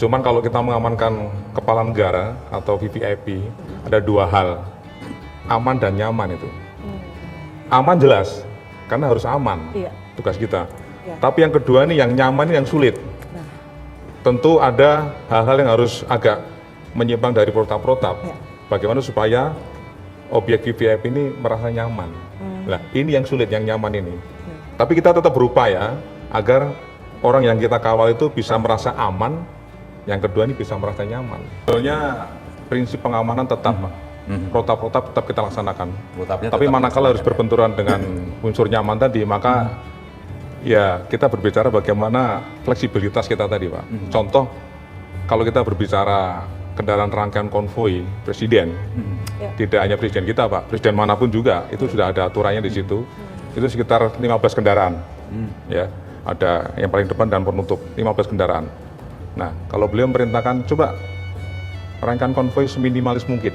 Cuman kalau kita mengamankan kepala negara atau VVIP, ada dua hal, aman dan nyaman itu. Aman jelas, karena harus aman, tugas kita. Tapi yang kedua nih, yang nyaman ini yang sulit. Tentu ada hal-hal yang harus agak menyimpang dari protap-protap. Bagaimana supaya objek VVIP ini merasa nyaman. Nah, ini yang sulit, yang nyaman ini. Tapi kita tetap berupaya agar orang yang kita kawal itu bisa merasa aman, yang kedua ini bisa merasa nyaman. Sebetulnya prinsip pengamanan tetap, protap-protap tetap kita laksanakan. Tapi manakala harus berbenturan dengan unsur nyaman tadi, maka ya kita berbicara bagaimana fleksibilitas kita tadi, Pak. Contoh, kalau kita berbicara kendaraan rangkaian konvoi presiden, tidak hanya presiden kita, Pak, presiden manapun juga, itu sudah ada aturannya di situ. Itu sekitar 15 kendaraan, ya. Ada yang paling depan dan penutup, 15 kendaraan. Nah, kalau beliau memerintahkan, coba rangkaian konvoi seminimalis mungkin.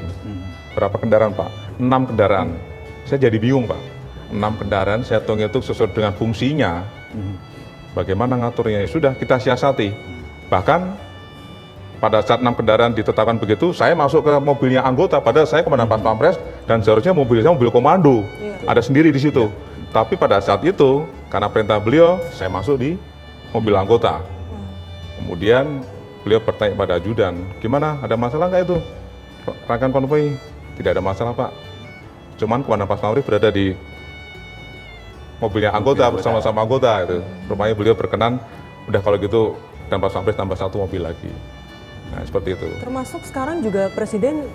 Berapa kendaraan, Pak? 6 kendaraan. Saya jadi bingung, Pak. 6 kendaraan, saya hitung sesuai dengan fungsinya. Bagaimana ngaturnya? Sudah kita siasati. Bahkan pada saat 6 kendaraan ditetapkan begitu, saya masuk ke mobilnya anggota, padahal saya komandan Pas Pampres, dan seharusnya mobilnya mobil komando. Ada sendiri di situ. Tapi pada saat itu, karena perintah beliau, saya masuk di mobil anggota. Kemudian beliau bertanya pada ajudan, gimana, ada masalah nggak itu? Rangkaian konvoi? Tidak ada masalah, Pak. Cuman komandan Pas Pampres berada di mobilnya anggota, bersama-sama anggota. Itu. Rupanya beliau berkenan, udah kalau gitu, dan Pas Pampres tambah 1 mobil lagi. Nah, seperti itu. Termasuk sekarang juga Presiden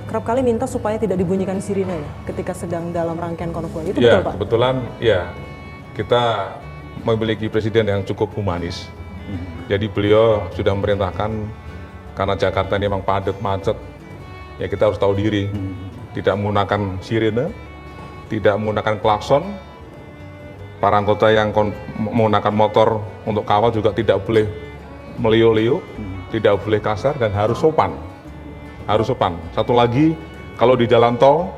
kerap kali minta supaya tidak dibunyikan sirine ya, ketika sedang dalam rangkaian konvoi. Itu ya, betul, Pak? Kebetulan, ya, kita memiliki presiden yang cukup humanis. Jadi beliau sudah memerintahkan, karena Jakarta ini memang padat, macet, ya kita harus tahu diri. Tidak menggunakan sirine, tidak menggunakan klakson. Para anggota yang menggunakan motor untuk kawal juga tidak boleh meliuk-liuk, tidak boleh kasar, dan harus sopan. Harus sopan. Satu lagi, kalau di jalan tol,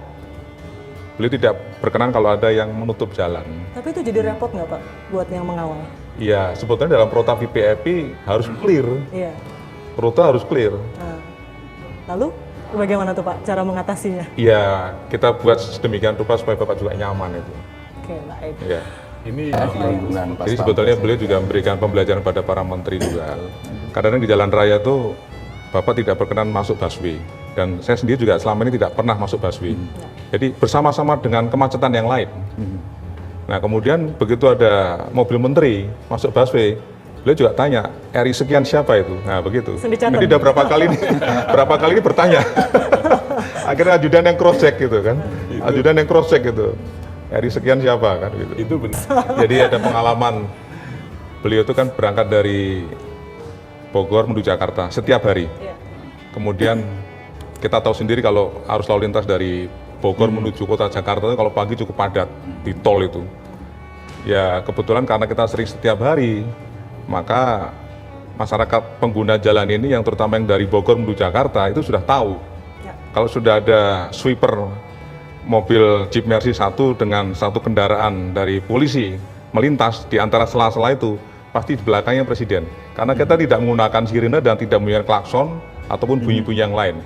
beliau tidak berkenan kalau ada yang menutup jalan. Tapi itu jadi repot nggak, Pak, buat yang mengawal? Iya, sebetulnya dalam protap VVIP harus clear. Iya. Rute harus clear. Nah, lalu bagaimana tuh, Pak, cara mengatasinya? Iya, kita buat sedemikian rupa supaya Bapak juga nyaman itu. Oke, baik. Iya. Ini jadi sebetulnya beliau juga memberikan pembelajaran pada para menteri juga. Kadang-kadang di jalan raya tuh Bapak tidak berkenan masuk busway, dan saya sendiri juga selama ini tidak pernah masuk busway. Jadi bersama-sama dengan kemacetan yang lain. Nah, kemudian begitu ada mobil menteri masuk busway, beliau juga tanya, RI sekian siapa itu? Nah, begitu. Jadi udah berapa kali ini bertanya. Akhirnya ajudan yang cross check gitu kan. Ajudan yang cross check gitu. RI sekian siapa kan gitu. Itu benar. Jadi ada pengalaman, beliau itu kan berangkat dari Bogor menuju Jakarta setiap hari. Kemudian kita tahu sendiri kalau arus lalu lintas dari Bogor menuju kota Jakarta itu kalau pagi cukup padat di tol itu. Ya kebetulan karena kita sering setiap hari, maka masyarakat pengguna jalan ini yang terutama yang dari Bogor menuju Jakarta itu sudah tahu. Kalau sudah ada sweeper mobil Jeep Mercy 1 dengan 1 kendaraan dari polisi melintas di antara sela-sela itu, pasti di belakangnya presiden. Karena kita tidak menggunakan sirine dan tidak menggunakan klakson ataupun bunyi-bunyi yang lain.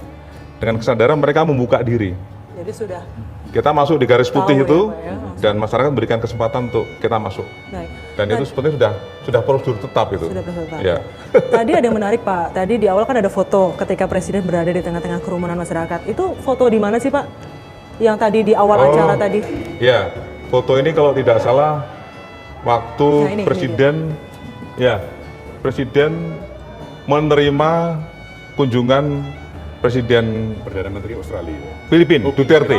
Dengan kesadaran mereka membuka diri. Jadi sudah kita masuk di garis putih itu, ya, dan masyarakat memberikan kesempatan untuk kita masuk. Baik. Dan itu sebenarnya sudah prosedur tetap itu. Sudah prosedur tetap. Ya. Tadi ada yang menarik, Pak. Tadi di awal kan ada foto ketika presiden berada di tengah-tengah kerumunan masyarakat. Itu foto di mana sih, Pak? Yang tadi di awal acara tadi? Ya, foto ini kalau tidak salah waktu presiden menerima kunjungan Presiden Perdana Menteri Australia. Filipina, Duterte.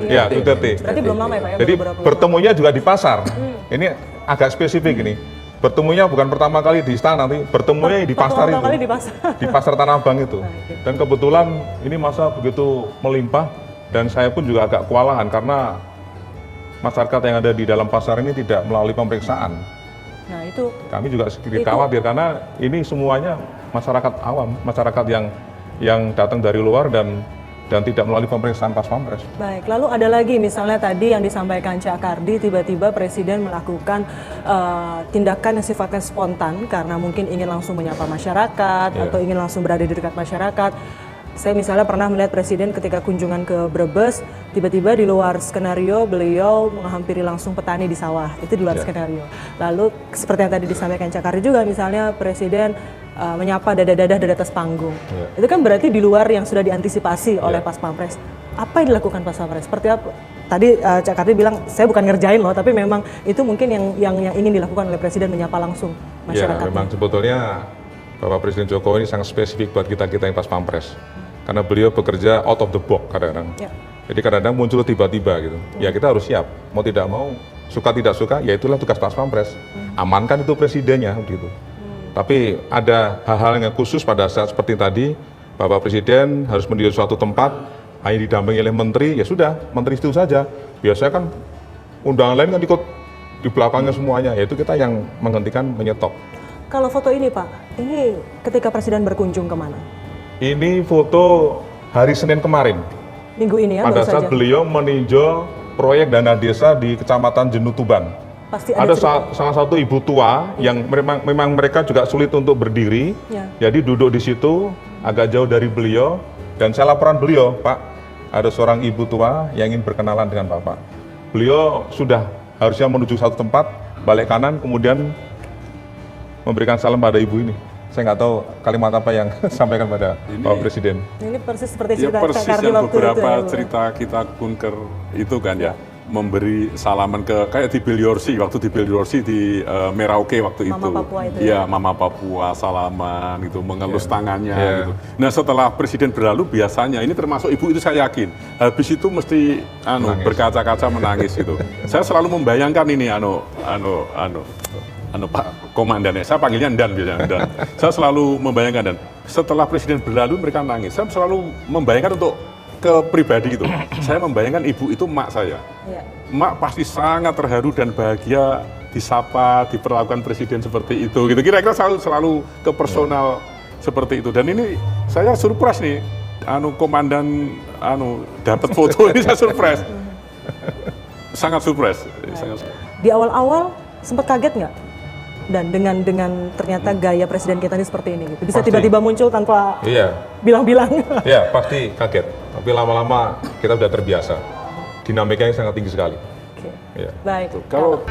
Ya, Duterte. Berarti belum lama ya, Pak? Ya? Jadi bertemunya juga di pasar. Ini agak spesifik ini. Bertemunya bukan pertama kali di istana, nanti bertemunya di pasar itu. Kali di pasar. Di pasar Tanah Abang itu. Dan kebetulan ini masa begitu melimpah, dan saya pun juga agak kewalahan karena masyarakat yang ada di dalam pasar ini tidak melalui pemeriksaan. Nah, itu kami juga sedikit khawatir karena ini semuanya masyarakat awam, masyarakat yang datang dari luar, dan dan tidak melalui pemeriksaan pas pampres. Baik, lalu ada lagi misalnya tadi yang disampaikan Cak Kardi, tiba-tiba Presiden melakukan tindakan yang sifatnya spontan karena mungkin ingin langsung menyapa masyarakat atau ingin langsung berada di dekat masyarakat. Saya misalnya pernah melihat Presiden ketika kunjungan ke Brebes, tiba-tiba di luar skenario beliau menghampiri langsung petani di sawah, itu di luar skenario. Lalu seperti yang tadi disampaikan Cak Kardi juga, misalnya Presiden menyapa dada-dada dari atas panggung. Itu kan berarti di luar yang sudah diantisipasi oleh Pas Pampres. Apa yang dilakukan Pas Pampres? Seperti apa? Tadi Cak Kardi bilang, saya bukan ngerjain loh, tapi memang itu mungkin yang ingin dilakukan oleh Presiden, menyapa langsung masyarakat. Ya, memang sebetulnya Bapak Presiden Jokowi ini sangat spesifik buat kita-kita yang Pas Pampres. Karena beliau bekerja out of the box kadang-kadang. Jadi kadang-kadang muncul tiba-tiba gitu. Ya kita harus siap, mau tidak mau, suka tidak suka, ya itulah tugas Pas Pampres. Amankan itu presidennya gitu. Tapi ada hal-hal yang khusus pada saat seperti tadi, Bapak Presiden harus menuju suatu tempat, hanya didampingi oleh menteri, ya sudah, menteri itu saja. Biasanya kan undangan lain kan ikut di belakangnya semuanya, yaitu kita yang menghentikan, menyetop. Kalau foto ini Pak, ini ketika Presiden berkunjung kemana? Ini foto hari Senin kemarin. Minggu ini ya, pada saat beliau meninjau proyek dana desa di Kecamatan Jenuh Tuban. Pasti ada salah satu ibu tua yang memang mereka juga sulit untuk berdiri, jadi duduk di situ agak jauh dari beliau, dan saya laporan beliau, Pak, ada seorang ibu tua yang ingin berkenalan dengan Bapak. Beliau sudah harusnya menuju satu tempat, balik kanan, kemudian memberikan salam pada ibu ini. Saya nggak tahu kalimat apa yang sampaikan pada Bapak Presiden. Ini persis seperti cerita persis Kardi yang waktu beberapa itu, cerita kita kunker itu kan ya, memberi salaman ke kayak di Bill Yorsi, waktu di Bill Yorsi di Merauke waktu Mama itu. Papua itu ya, Mama Papua salaman gitu, mengelus tangannya gitu. Nah, setelah Presiden berlalu biasanya ini termasuk ibu itu saya yakin habis itu mesti berkaca-kaca menangis gitu. Saya selalu membayangkan ini Pak Komandannya, saya panggilnya Dan biasanya Dan. Saya selalu membayangkan Dan. Setelah Presiden berlalu mereka nangis. Saya selalu membayangkan untuk ke pribadi gitu. Saya membayangkan ibu itu mak saya. Mak pasti sangat terharu dan bahagia disapa, diperlakukan Presiden seperti itu. Gitu. Kira-kira selalu ke personal seperti itu. Dan ini saya surprise nih. Komandan dapat foto ini saya surprise. Sangat surprise. Di awal-awal sempat kaget nggak? Dan dengan ternyata gaya Presiden kita ini seperti ini, gitu. Bisa tiba-tiba muncul tanpa bilang-bilang. Iya, pasti kaget. Tapi lama-lama kita sudah terbiasa. Dinamikanya sangat tinggi sekali. Baik. Kalau